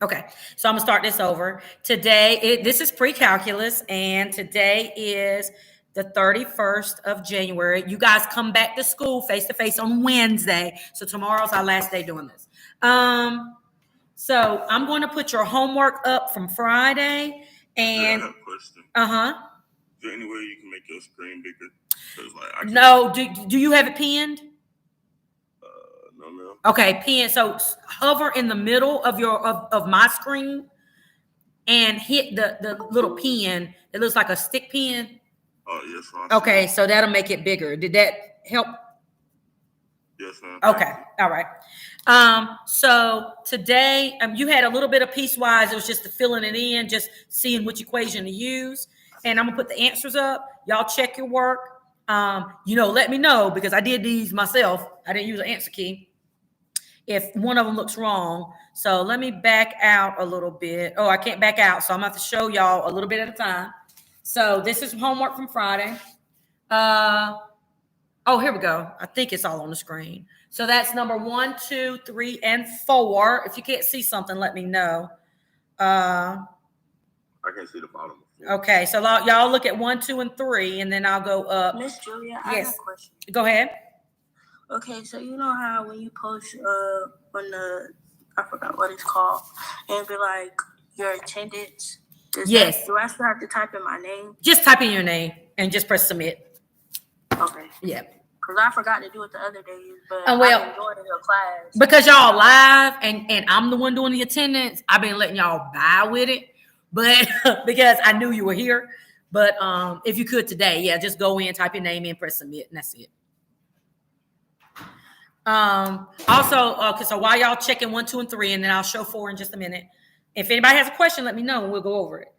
Okay, so I'm gonna start this over. Today, this is pre-calculus, and today is the 31st of January. You guys come back to school face to face on Wednesday. So tomorrow's our last day doing this. So I'm going to put your homework up from Friday, and I have a question. Uh-huh. Is there any way you can make your screen bigger? 'Cause, like, I can't. No, do you have it pinned? No, ma'am. Okay, pin. So hover in the middle of of my screen and hit the little pin. It looks like a stick pin. Oh, yes, ma'am. Okay, so that'll make it bigger. Did that help? Yes, ma'am. Okay, all right. So today you had a little bit of piecewise. It was just filling it in, just seeing which equation to use. And I'm gonna put the answers up. Y'all check your work. Let me know because I did these myself. I didn't use an answer key if one of them looks wrong. So let me back out a little bit. Oh, I can't back out. So I'm going to have to show y'all a little bit at a time. So this is homework from Friday. Here we go. I think it's all on the screen. So that's number 1, 2, 3, and 4. If you can't see something, let me know. I can't see the bottom. Okay, so y'all look at 1, 2, and 3, and then I'll go up. Miss Julia, I have a question. Go ahead. Okay, so you know how when you post I forgot what it's called, and be like your attendance. Yes. Do I still have to type in my name? Just type in your name and just press submit. Okay. Yeah. Because I forgot to do it the other days, but I've been joining your class. Because y'all live and I'm the one doing the attendance, I've been letting y'all buy with it. But because I knew you were here. But if you could today, just go in, type your name in, press submit, and that's it. So while y'all checking 1, 2, and 3, and then I'll show 4 in just a minute. If anybody has a question, let me know and we'll go over it.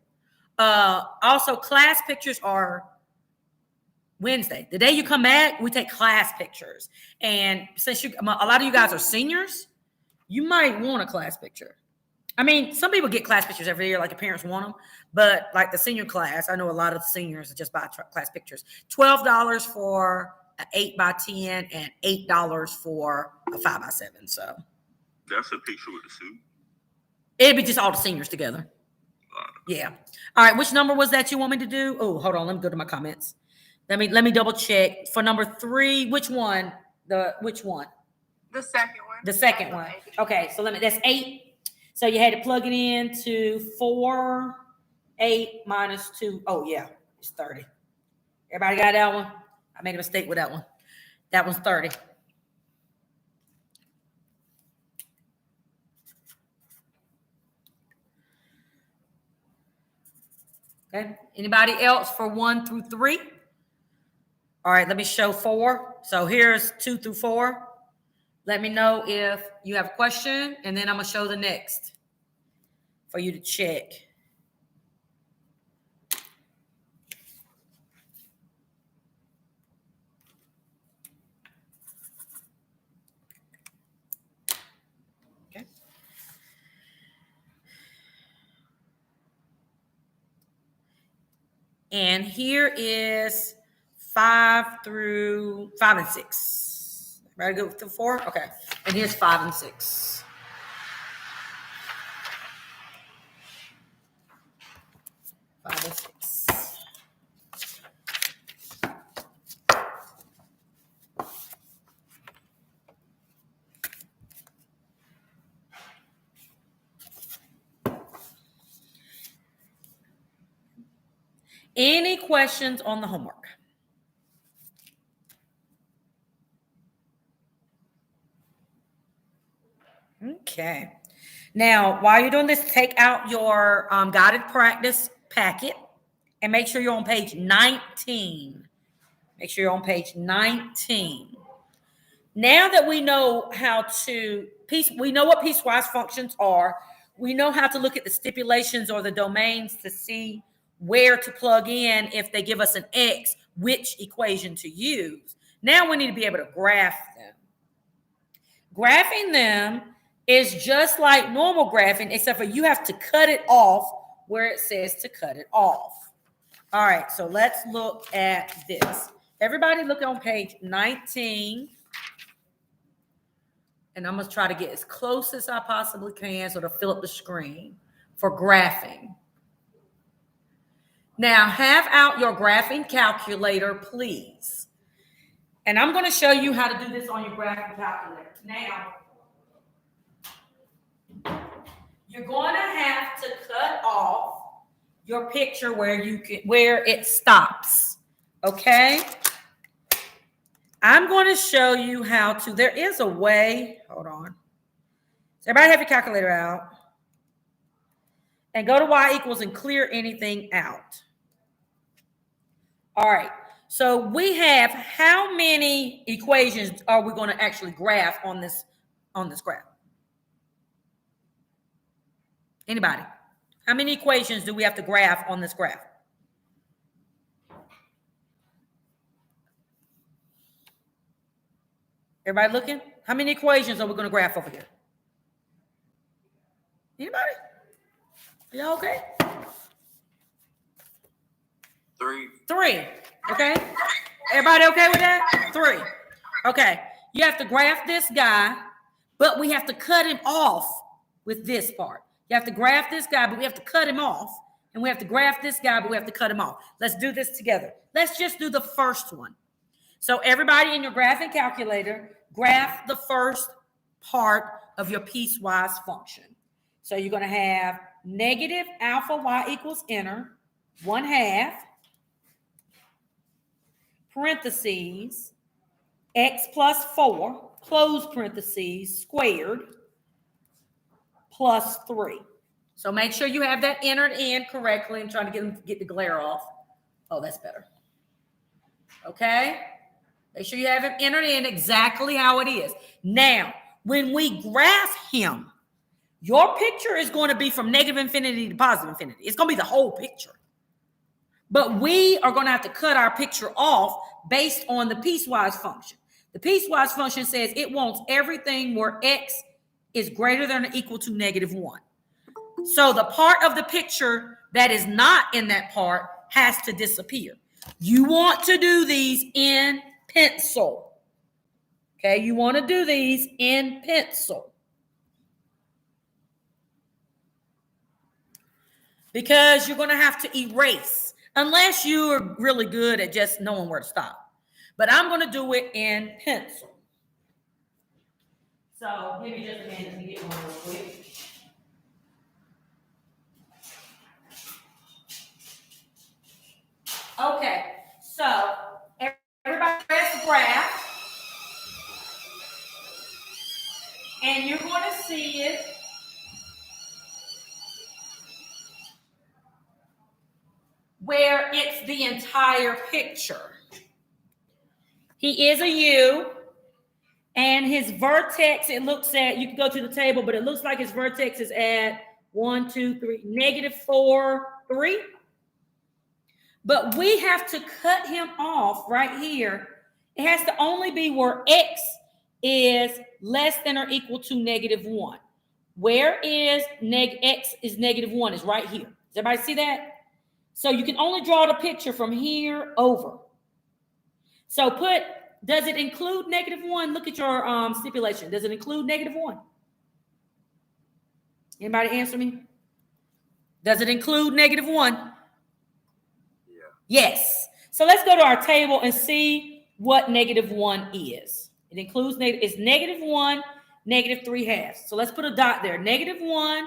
Also, class pictures are Wednesday. The day you come back, we take class pictures. And since a lot of you guys are seniors, you might want a class picture. I mean, some people get class pictures every year, like the parents want them. But like the senior class, I know a lot of the seniors just buy class pictures. $12 for an 8x10 and $8 for a 5x7. So that's a picture with the suit. It'd be just all the seniors together. Yeah. All right. Which number was that you want me to do? Oh, hold on. Let me go to my comments. Let me double check for number 3. Which one? Which one? The second one. The second one. Okay. So that's 8. So you had to plug it in to 4, 8 minus 2. Oh yeah, it's 30. Everybody got that one? I made a mistake with that one. That one's 30. Okay. Anybody else for 1 through 3? All right, let me show 4. So here's 2 through 4. Let me know if you have a question, and then I'm going to show the next for you to check. Okay. And here is 5 and 6. Ready to go through 4? Okay. And here's 5 and 6. Five and 6. Any questions on the homework? Okay. Now, while you're doing this, take out your guided practice packet and make sure you're on page 19. Make sure you're on page 19. Now that we know we know what piecewise functions are. We know how to look at the stipulations or the domains to see where to plug in if they give us an X, which equation to use. Now we need to be able to graph them. Graphing them is just like normal graphing, except for you have to cut it off where it says to cut it off. All right, so let's look at this. Everybody look on page 19. And I'm going to try to get as close as I possibly can so to fill up the screen for graphing. Now, have out your graphing calculator, please. And I'm going to show you how to do this on your graphing calculator. Now, you're going to have to cut off your picture where it stops. Okay? I'm going to show you how to. There is a way. Hold on. So everybody have your calculator out. And go to y equals and clear anything out. All right. So we have how many equations are we going to actually graph on this graph? Anybody? How many equations do we have to graph on this graph? Everybody looking? How many equations are we going to graph over here? Anybody? You okay? 3. 3. Okay. Everybody okay with that? 3. Okay. You have to graph this guy, but we have to cut him off with this part. You have to graph this guy, but we have to cut him off. And we have to graph this guy, but we have to cut him off. Let's do this together. Let's just do the first one. So everybody in your graphing calculator, graph the first part of your piecewise function. So you're going to have negative alpha y equals enter, 1/2, parentheses, x plus 4, close parentheses, squared, plus 3. So make sure you have that entered in correctly. I'm trying to get the glare off. Oh, that's better. Okay? Make sure you have it entered in exactly how it is. Now, when we graph him, your picture is going to be from negative infinity to positive infinity. It's going to be the whole picture. But we are going to have to cut our picture off based on the piecewise function. The piecewise function says it wants everything where x is greater than or equal to -1. So the part of the picture that is not in that part has to disappear. You want to do these in pencil. Okay, you want to do these in pencil. Because you're going to have to erase, unless you're really good at just knowing where to stop. But I'm going to do it in pencil. So give me just a minute to get one real quick. Okay, so everybody press graph. And you're going to see it where it's the entire picture. He is a U, and his vertex, it looks at, you can go to the table, but it looks like his vertex is at 1, 2, 3, -4, 3. But we have to cut him off right here. It has to only be where x is less than or equal to -1. Where is x is -1 is right here. Does everybody see that? So you can only draw the picture from here over. So does it include -1? Look at your stipulation. Does it include -1? Anybody answer me? Does it include -1? Yes. So let's go to our table and see what -1 is. It includes it's -1, -3/2. So let's put a dot there. -1,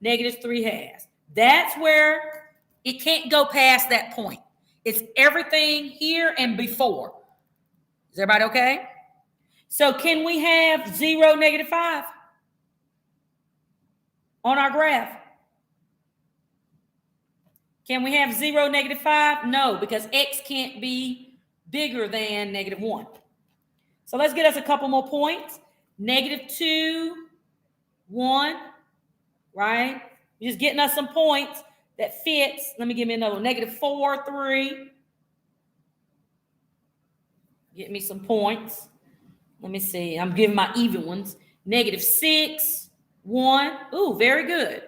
-3/2. That's where it can't go past that point. It's everything here and before. Is everybody okay? So can we have 0, -5 on our graph? Can we have 0, -5? No, because x can't be bigger than -1. So let's get us a couple more points. -2, 1, right? You're just getting us some points that fits. Let me give me another one. -4, 3. Get me some points. Let me see. I'm giving my even ones. -6, 1. Ooh, very good.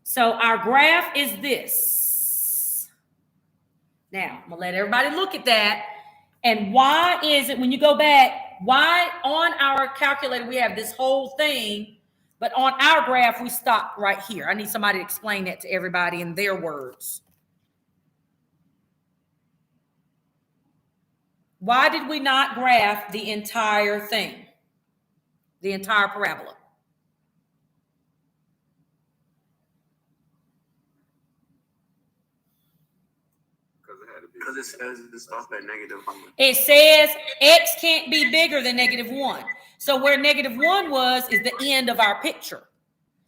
So our graph is this. Now, I'm going to let everybody look at that. And why is it when you go back, why on our calculator we have this whole thing, but on our graph we stop right here? I need somebody to explain that to everybody in their words. Why did we not graph the entire thing, the entire parabola? Because it says it stops at -1. It says x can't be bigger than -1. So where -1 was is the end of our picture.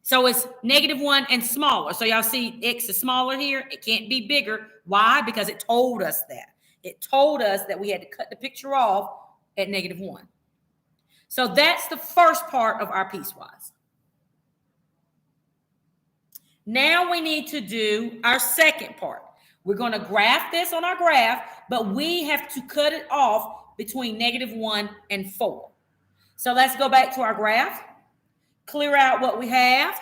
So it's -1 and smaller. So y'all see x is smaller here. It can't be bigger. Why? Because it told us that. It told us that we had to cut the picture off at -1. So that's the first part of our piecewise. Now we need to do our second part. We're going to graph this on our graph, but we have to cut it off between -1 and 4. So let's go back to our graph, clear out what we have,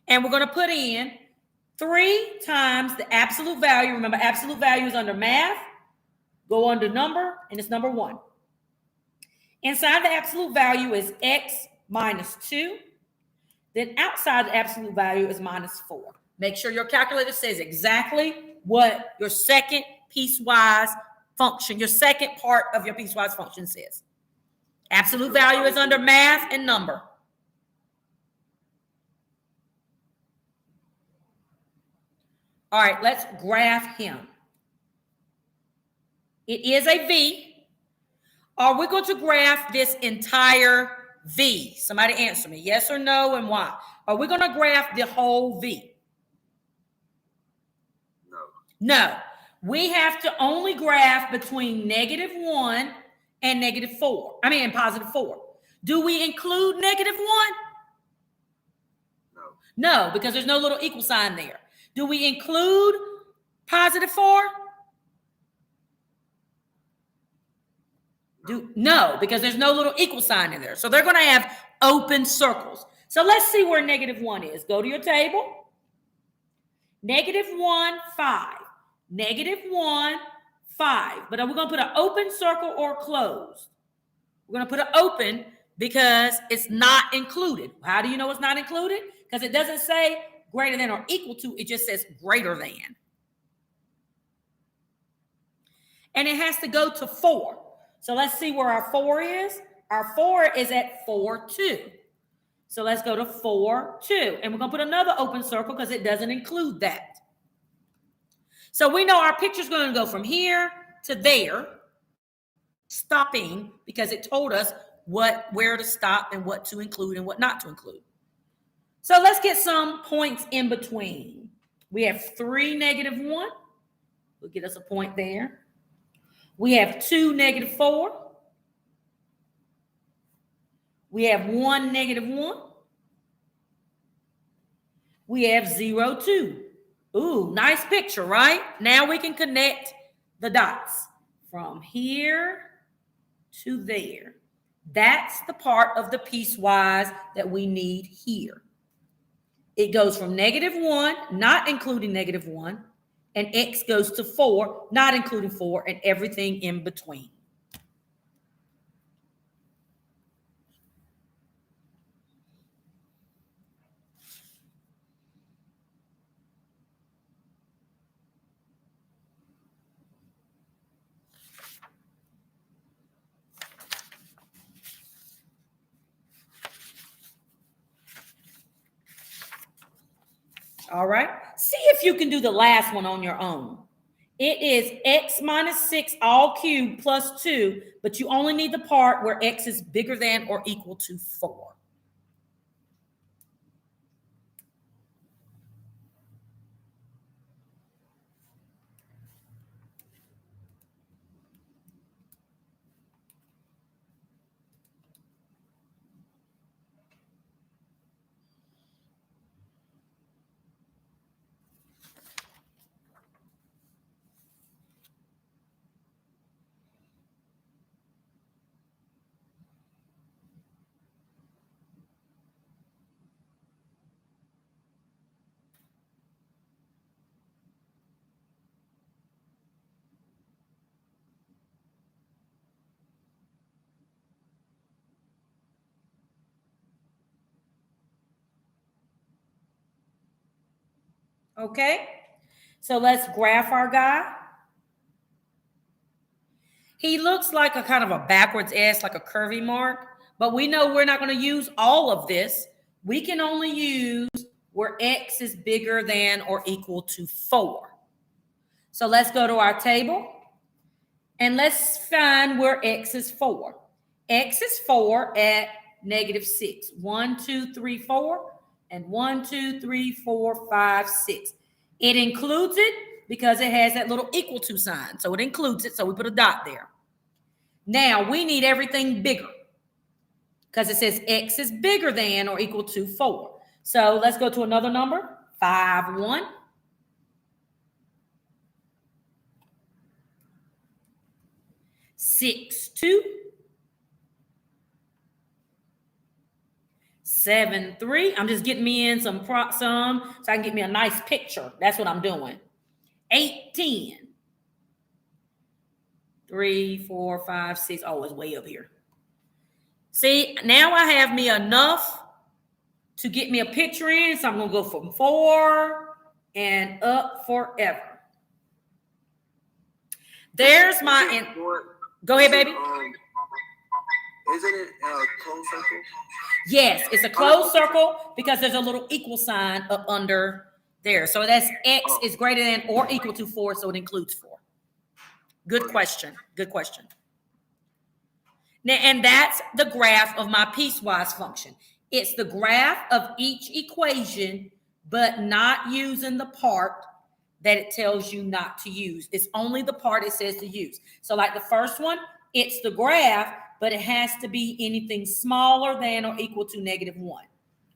and we're going to put in 3 times the absolute value. Remember, absolute value is under math. Go under number, and it's number 1. Inside the absolute value is x minus 2. Then outside the absolute value is -4. Make sure your calculator says exactly what your second piecewise function, your second part of your piecewise function says. Absolute value is under math and number. All right, let's graph him. It is a V. Are we going to graph this entire V? Somebody answer me, yes or no, and why? Are we going to graph the whole V? No. We have to only graph between -1 and +4. Do we include -1? No, because there's no little equal sign there. Do we include +4? No, because there's no little equal sign in there. So they're going to have open circles. So let's see where -1 is. Go to your table. -1, 5. -1, 5. But are we going to put an open circle or closed? We're going to put an open because it's not included. How do you know it's not included? Because it doesn't say greater than or equal to. It just says greater than. And it has to go to 4. So let's see where our 4 is. Our 4 is at 4, 2. So let's go to 4, 2. And we're going to put another open circle because it doesn't include that. So we know our picture is going to go from here to there, stopping because it told us where to stop and what to include and what not to include. So let's get some points in between. We have 3, -1. We'll get us a point there. We have 2, -4. We have 1, -1. We have 0, 2. Ooh, nice picture, right? Now we can connect the dots from here to there. That's the part of the piecewise that we need here. It goes from -1, not including -1, and x goes to 4, not including 4, and everything in between. All right. See if you can do the last one on your own. It is x minus 6 all cubed plus 2, but you only need the part where x is bigger than or equal to 4. Okay, so let's graph our guy. He looks like a kind of a backwards S, like a curvy mark, but we know we're not going to use all of this. We can only use where X is bigger than or equal to 4. So let's go to our table and let's find where X is 4. X is 4 at -6. 1, 2, 3, 4, and 1, 2, 3, 4, 5, 6. It includes it because it has that little equal to sign. So it includes it. So we put a dot there. Now we need everything bigger because it says X is bigger than or equal to 4. So let's go to another number, 5, 1. 6, 2. 7, 3. I'm just getting me in some so I can get me a nice picture. That's what I'm doing. 8, 10. 3, 4, 5, 6. Oh, it's way up here. See, now I have me enough to get me a picture in. So I'm going to go from 4 and up forever. There's my... Go ahead, baby. Isn't it a closed circle? Yes, it's a closed circle because there's a little equal sign up under there. So that's X is greater than or equal to 4, so it includes 4. Good question. Good question. Now, and that's the graph of my piecewise function. It's the graph of each equation, but not using the part that it tells you not to use. It's only the part it says to use. So like the first one, it's the graph, but it has to be anything smaller than or equal to -1.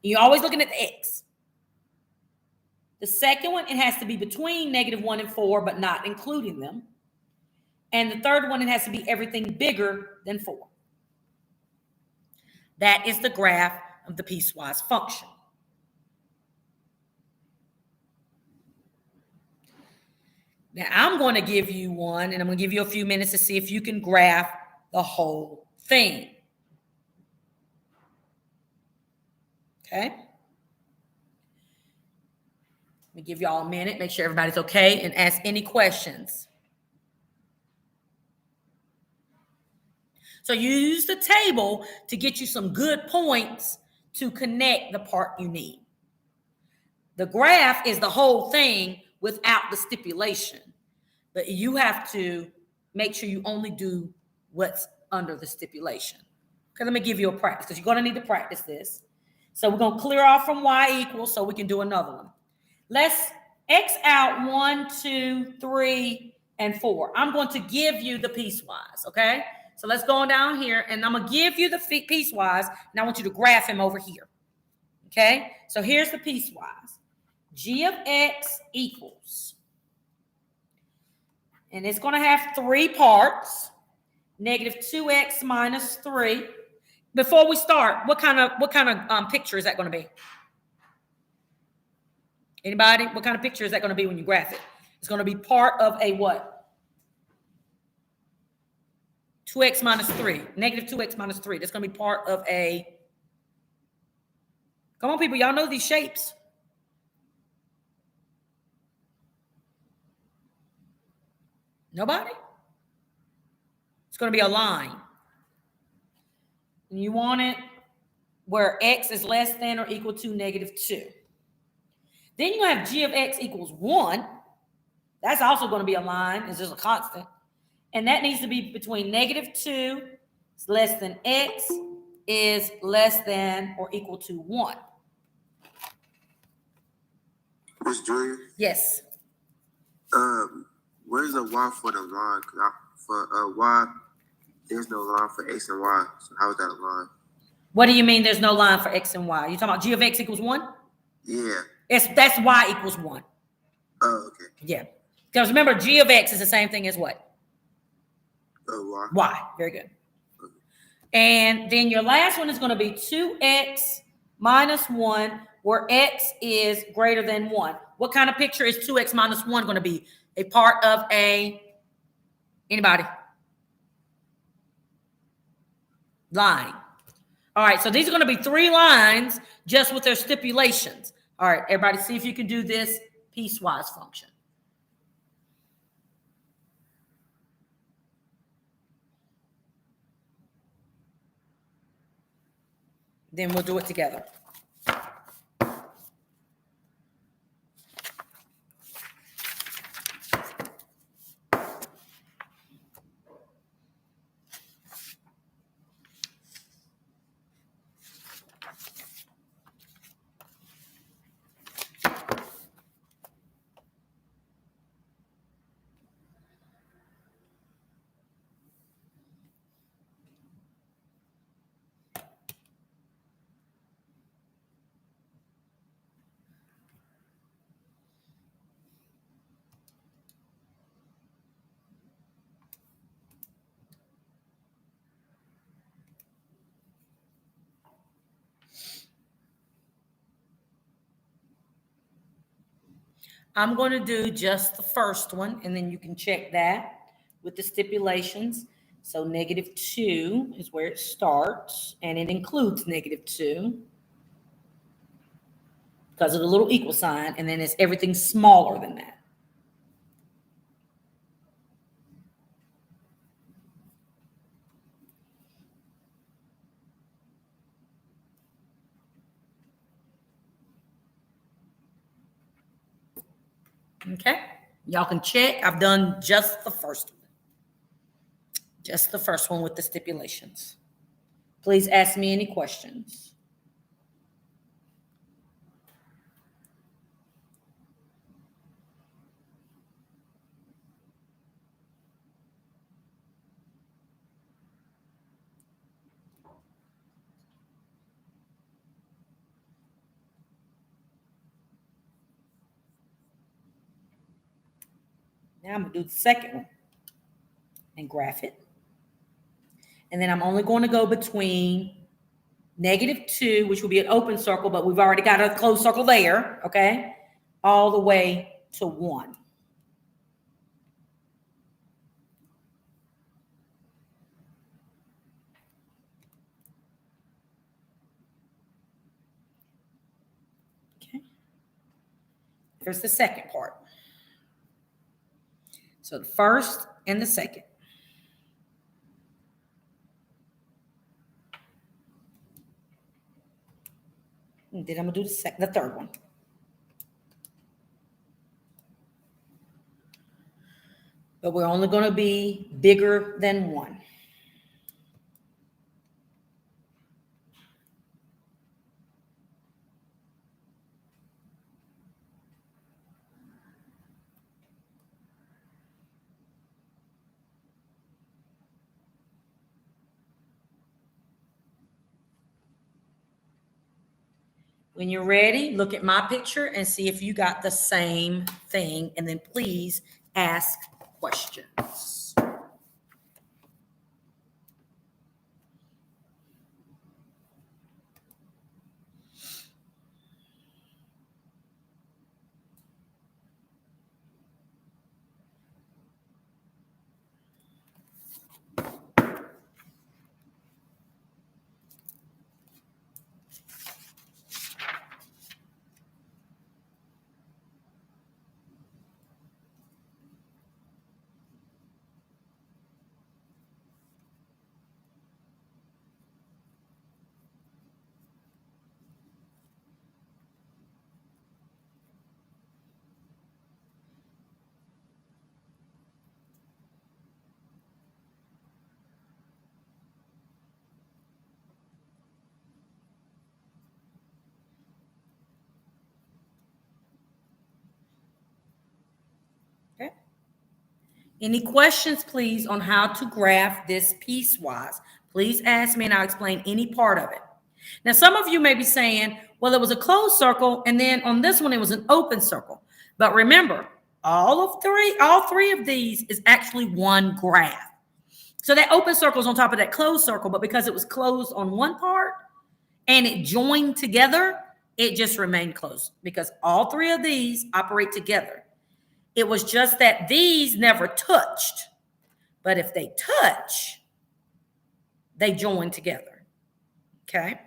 You're always looking at the X. The second one, it has to be between -1 and 4, but not including them. And the third one, it has to be everything bigger than 4. That is the graph of the piecewise function. Now, I'm going to give you one, and I'm going to give you a few minutes to see if you can graph the whole thing. Okay? Let me give y'all a minute, make sure everybody's okay, and ask any questions. So you use the table to get you some good points to connect the part you need. The graph is the whole thing without the stipulation, but you have to make sure you only do what's under the stipulation. Okay, let me give you a practice because you're going to need to practice this. So we're going to clear off from y equals so we can do another one. Let's X out 1, 2, 3, and 4. I'm going to give you the piecewise, okay? So let's go on down here, and I'm going to give you the piecewise, and I want you to graph him over here, okay? So here's the piecewise. G of X equals, and it's going to have 3 parts, -2x minus 3. Before we start, what kind of picture is that going to be? Anybody? What kind of picture is that going to be when you graph it? It's going to be part of a what? 2x minus 3. -2x minus 3. That's going to be part of a... Come on, people. Y'all know these shapes. Nobody? It's going to be a line. And you want it where x is less than or equal to -2. Then you have g of x equals 1. That's also going to be a line. It's just a constant. And that needs to be between -2 is less than x is less than or equal to 1. Miss Julia? Yes. Where's the y for the line? For y, there's no line for x and y. So how is that a line? What do you mean there's no line for x and y? You talking about g of x equals 1? Yeah. That's y equals 1. Oh, okay. Yeah. Because remember, g of x is the same thing as what? Y. Y. Very good. Okay. And then your last one is going to be 2x minus 1, where x is greater than 1. What kind of picture is 2x minus 1 going to be? A part of a... Anybody? Line. All right, so these are going to be 3 lines just with their stipulations. All right, everybody, see if you can do this piecewise function. Then we'll do it together. I'm going to do just the first one, and then you can check that with the stipulations. So -2 is where it starts, and it includes -2 because of the little equal sign, and then it's everything smaller than that. Okay, y'all can check. I've done just the first one. Just the first one with the stipulations. Please ask me any questions. Now I'm going to do the second one and graph it. And then I'm only going to go between -2, which will be an open circle, but we've already got a closed circle there, okay? All the way to 1. Okay. Here's the second part. So the first and the second. And then I'm going to do the third one. But we're only going to be bigger than 1. When you're ready, look at my picture and see if you got the same thing. And then please ask questions. Okay. Any questions, please, on how to graph this piecewise? Please ask me and I'll explain any part of it. Now, some of you may be saying, well, it was a closed circle, and then on this one, it was an open circle. But remember, all three of these is actually one graph. So that open circle is on top of that closed circle, but because it was closed on one part and it joined together, it just remained closed because all three of these operate together. It was just that these never touched, but if they touch, they join together. Okay?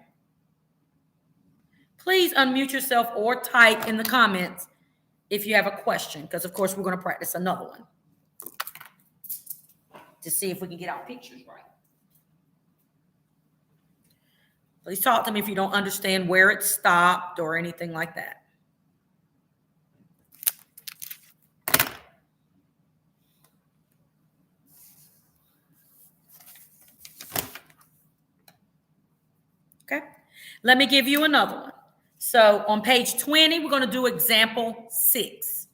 Please unmute yourself or type in the comments if you have a question, because of course we're going to practice another one to see if we can get our pictures right. Please talk to me if you don't understand where it stopped or anything like that. Okay, let me give you another one. So on page 20, we're going to do example 6.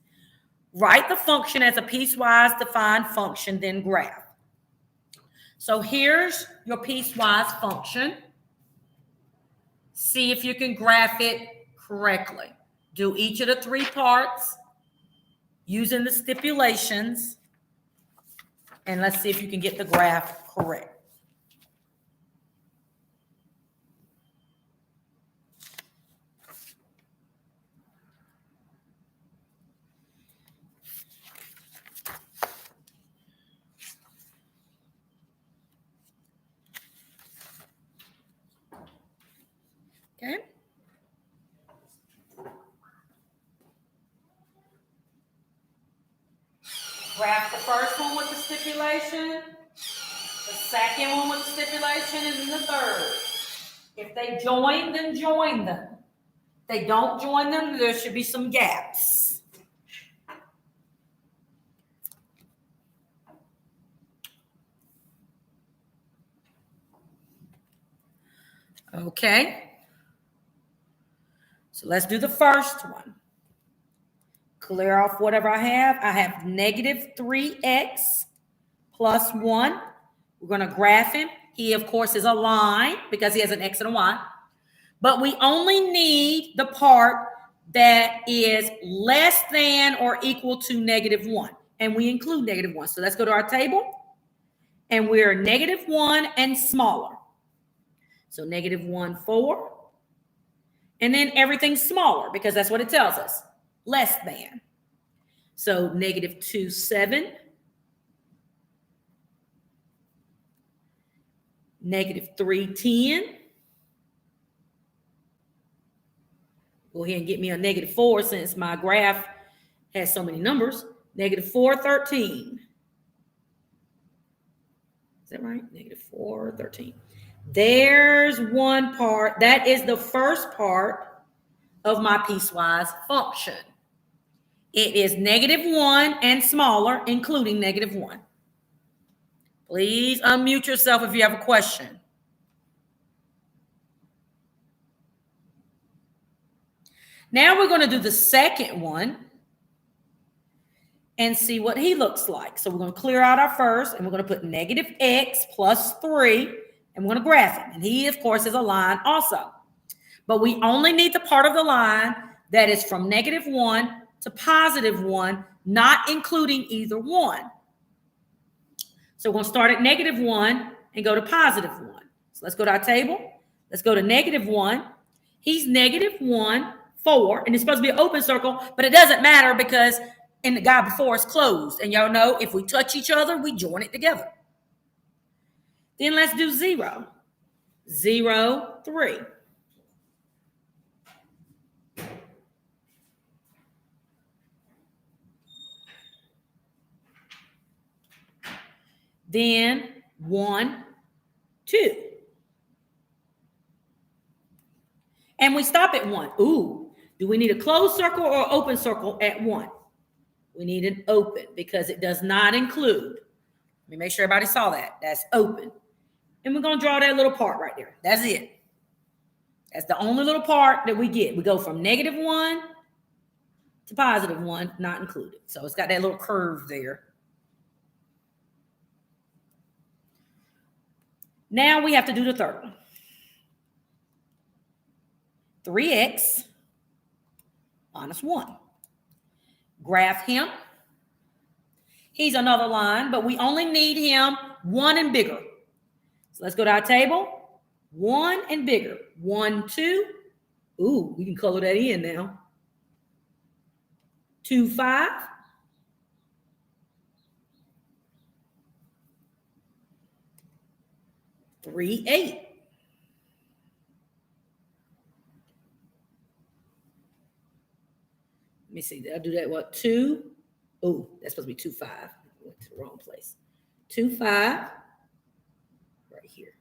Write the function as a piecewise defined function, then graph. So here's your piecewise function. See if you can graph it correctly. Do each of the 3 parts using the stipulations. And let's see if you can get the graph correct. Okay. Graph the first one with the stipulation, the second one with the stipulation, and then the third. If they join, then join them. If they don't join them, there should be some gaps. Okay. So let's do the first one. Clear off whatever I have. I have negative 3x plus 1. We're going to graph him. He, of course, is a line because he has an x and a y. But we only need the part that is less than or equal to negative 1. And we include negative 1. So let's go to our table. And we're negative 1 and smaller. So negative 1, 4. And then everything's smaller because that's what it tells us. Less than. So negative 2, 7. Negative 3, 10. Go ahead and get me a negative 4 since my graph has so many numbers. Negative 4, 13. Is that right? Negative 4, 13. There's one part. That is the first part of my piecewise function. It is negative 1 and smaller, including negative 1. Please unmute yourself if you have a question. Now we're going to do the second one and see what he looks like. So we're going to clear out our first, and we're going to put negative x plus 3, and we're going to graph him. And he, of course, is a line also. But we only need the part of the line that is from negative 1 to positive 1, not including either one. So we're going to start at negative 1 and go to positive 1. So let's go to our table. Let's go to negative 1. He's negative 1, 4, and it's supposed to be an open circle, but it doesn't matter because in the guy before it's closed. And y'all know if we touch each other, we join it together. Then let's do 0. 0, 3. Then 1, 2. And we stop at 1. Ooh, do we need a closed circle or open circle at 1? We need an open because it does not include. Let me make sure everybody saw that. That's open. And we're going to draw that little part right there. That's it. That's the only little part that we get. We go from negative 1 to positive 1, not included. So it's got that little curve there. Now we have to do the third one. 3x minus 1. Graph him. He's another line, but we only need him 1 and bigger. So let's go to our table. 1 and bigger. 1, 2. Ooh, we can color that in now. 2, 5. 3, 8. me see. Did I do that? What, 2? Oh, that's supposed to be 2, 5. I went to the wrong place. 2, 5. Right here.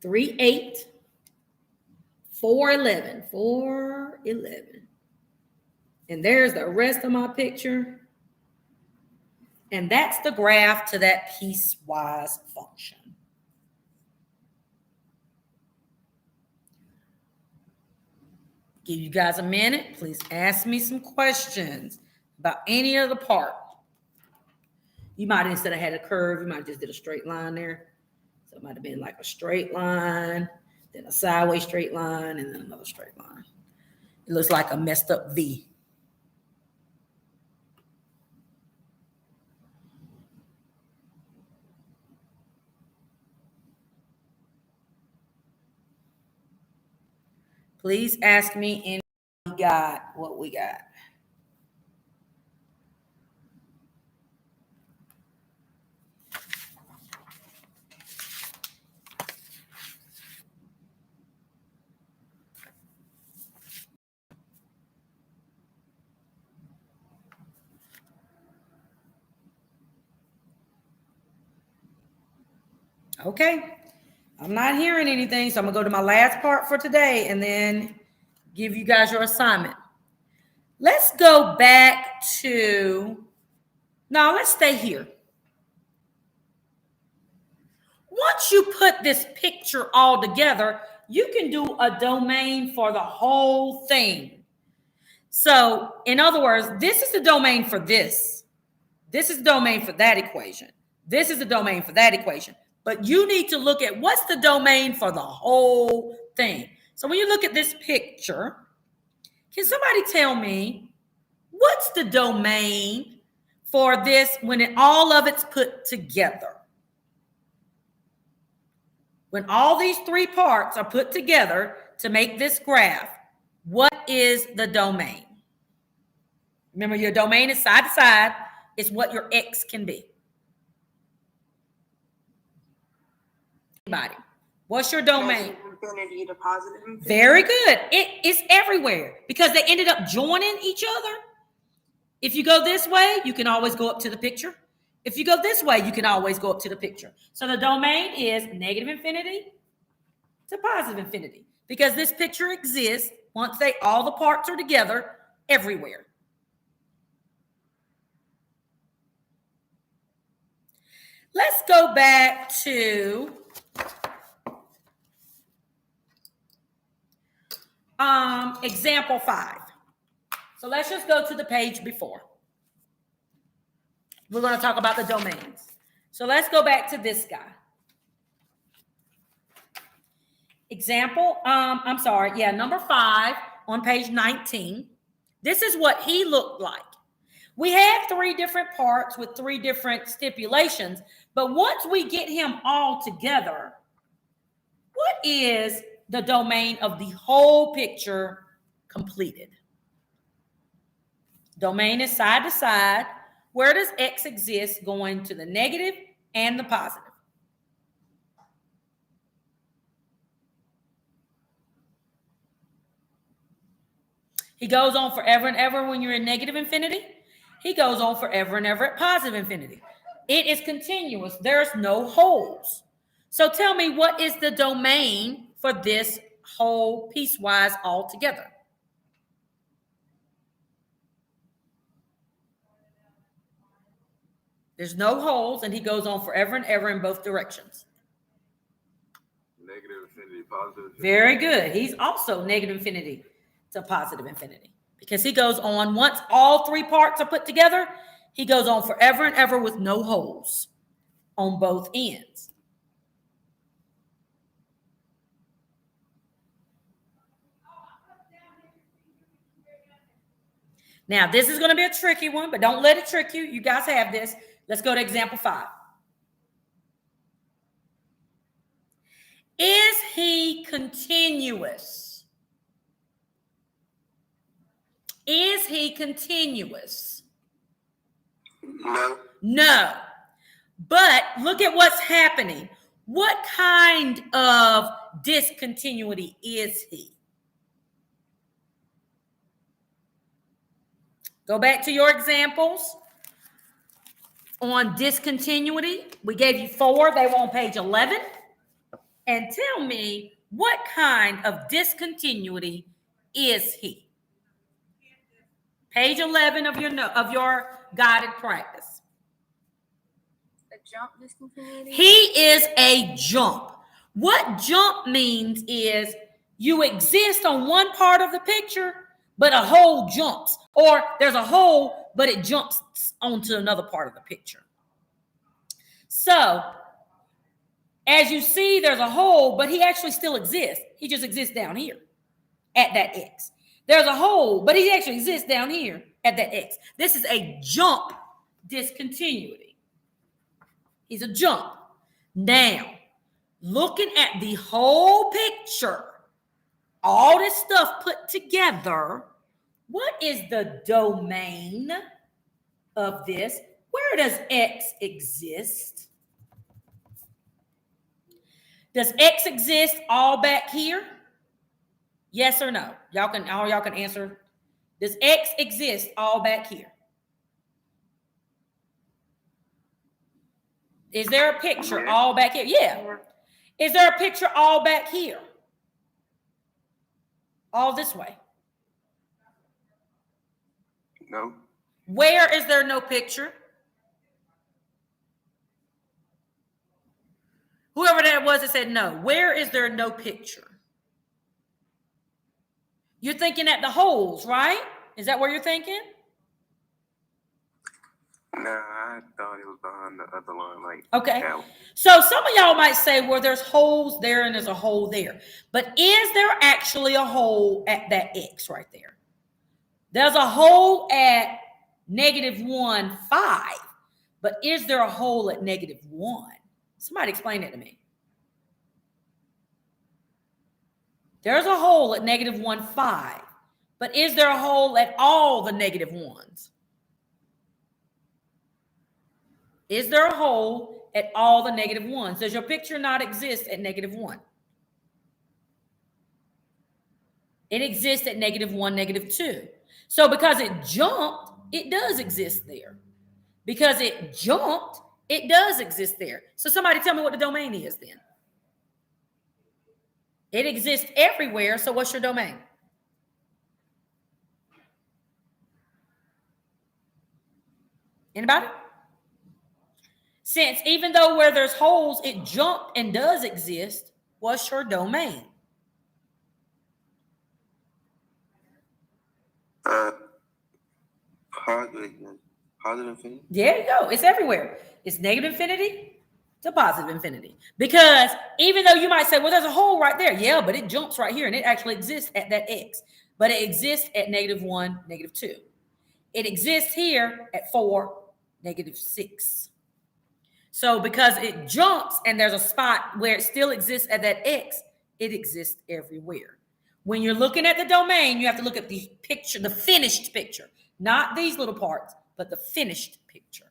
3, 8. 4, 11. 4, 11. And there's the rest of my picture. And that's the graph to that piecewise function. Give you guys a minute. Please ask me some questions about any of the part. You might, instead of had a curve, you might just did a straight line there. So it might have been like a straight line, then a sideways straight line, and then another straight line. It looks like a messed up V. Please ask me any what we got. Okay, I'm not hearing anything, so I'm gonna go to my last part for today and then give you guys your assignment. Let's go back to, no, let's stay here. Once you put this picture all together, you can do a domain for the whole thing. So, in other words, this is the domain for this. This is the domain for that equation. This is the domain for that equation. But you need to look at what's the domain for the whole thing. So when you look at this picture, can somebody tell me what's the domain for this when all of it's put together? When all these 3 parts are put together to make this graph, what is the domain? Remember, your domain is side to side. It's what your x can be. Anybody? What's your domain? Infinity to positive infinity. Very good. It is everywhere because they ended up joining each other. If you go this way, you can always go up to the picture. If you go this way, you can always go up to the picture. So the domain is negative infinity to positive infinity because this picture exists once all the parts are together everywhere. Let's go back to example 5. So let's just go to the page before. We're going to talk about the domains. So let's go back to this guy. Example, number 5 on page 19. This is what he looked like. We had 3 different parts with 3 different stipulations, but once we get him all together, what is the domain of the whole picture completed? Domain is side to side. Where does x exist going to the negative and the positive? He goes on forever and ever when you're in negative infinity. He goes on forever and ever at positive infinity. It is continuous. There's no holes. So tell me, what is the domain for this whole piecewise altogether? There's no holes, and he goes on forever and ever in both directions. Negative infinity, positive infinity. Very good. He's also negative infinity to positive infinity because he goes on, once all 3 parts are put together, he goes on forever and ever with no holes on both ends. Now, this is going to be a tricky one, but don't let it trick you. You guys have this. Let's go to example 5. Is he continuous? Is he continuous? No. No. But look at what's happening. What kind of discontinuity is he? Go back to your examples on discontinuity. We gave you 4. They were on page 11. And tell me, what kind of discontinuity is he? Page 11 of your guided practice. A jump discontinuity? He is a jump. What jump means is you exist on one part of the picture, but a hole jumps. Or there's a hole, but it jumps onto another part of the picture. So, as you see, there's a hole, but he actually still exists. He just exists down here at that X. There's a hole, but he actually exists down here at that X. This is a jump discontinuity. He's a jump. Now, looking at the whole picture, all this stuff put together, what is the domain of this? Where does X exist? Does X exist all back here? Yes or no? Y'all can answer. Does X exist all back here? Is there a picture all back here? Yeah. Is there a picture all back here? All this way? No. Where is there no picture? Whoever that was that said no. Where is there no picture? You're thinking at the holes, right? Is that where you're thinking? Nah, I thought it was behind the other line. Like, okay. That. So some of y'all might say, well, there's holes there and there's a hole there. But is there actually a hole at that X right there? There's a hole at -1, 5. But is there a hole at -1? Somebody explain it to me. There's a hole at -1, 5. But is there a hole at all the -1s? Is there a hole at all the -1s? Does your picture not exist at -1? It exists at -1, -2. So because it jumped, it does exist there. Because it jumped, it does exist there. So somebody tell me what the domain is then. It exists everywhere, so what's your domain? Anybody? Since even though where there's holes, it jumped and does exist, what's your domain? Positive infinity. There you go. It's everywhere. It's negative infinity to positive infinity. Because even though you might say, well, there's a hole right there. Yeah, but it jumps right here and it actually exists at that X. But it exists at -1, -2. It exists here at 4, -6. So because it jumps and there's a spot where it still exists at that X, it exists everywhere. When you're looking at the domain, you have to look at the picture, the finished picture, not these little parts, but the finished picture.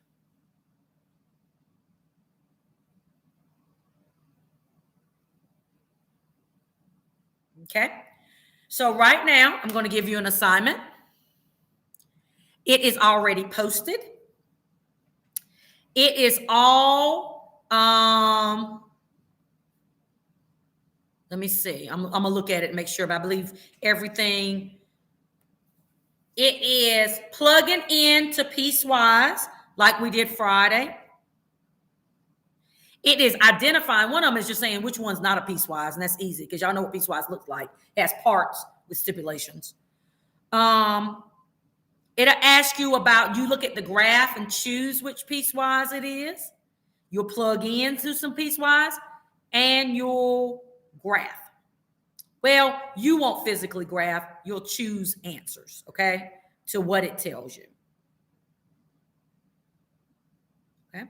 Okay. So right now, I'm going to give you an assignment. It is already posted. It is all, let me see. I'm going to look at it and make sure, but I believe everything. It is plugging into Piecewise like we did Friday. It is identifying. One of them is just saying which one's not a Piecewise, and that's easy because y'all know what Piecewise looks like. It has parts with stipulations. It'll ask you about, you look at the graph and choose which Piecewise it is. You'll plug into some Piecewise and you'll graph. Well, you won't physically graph. You'll choose answers, okay, to what it tells you. Okay.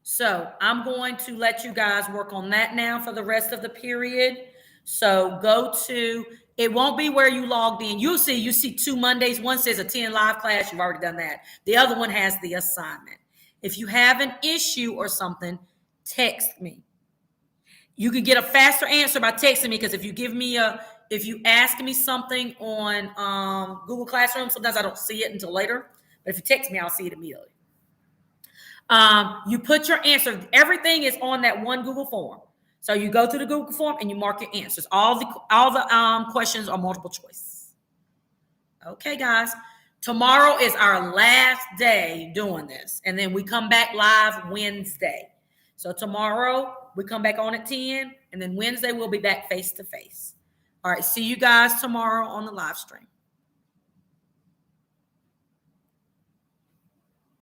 So I'm going to let you guys work on that now for the rest of the period. So go to, it won't be where you logged in. You see 2 Mondays. One says attend live class. You've already done that. The other one has the assignment. If you have an issue or something, text me. You can get a faster answer by texting me, because if you give me if you ask me something on Google Classroom, sometimes I don't see it until later. But if you text me, I'll see it immediately. You put your answer. Everything is on that one Google form. So you go through the Google form and you mark your answers. All the questions are multiple choice. Okay, guys. Tomorrow is our last day doing this, and then we come back live Wednesday. So tomorrow we come back on at 10, and then Wednesday we'll be back face to face. All right. See you guys tomorrow on the live stream.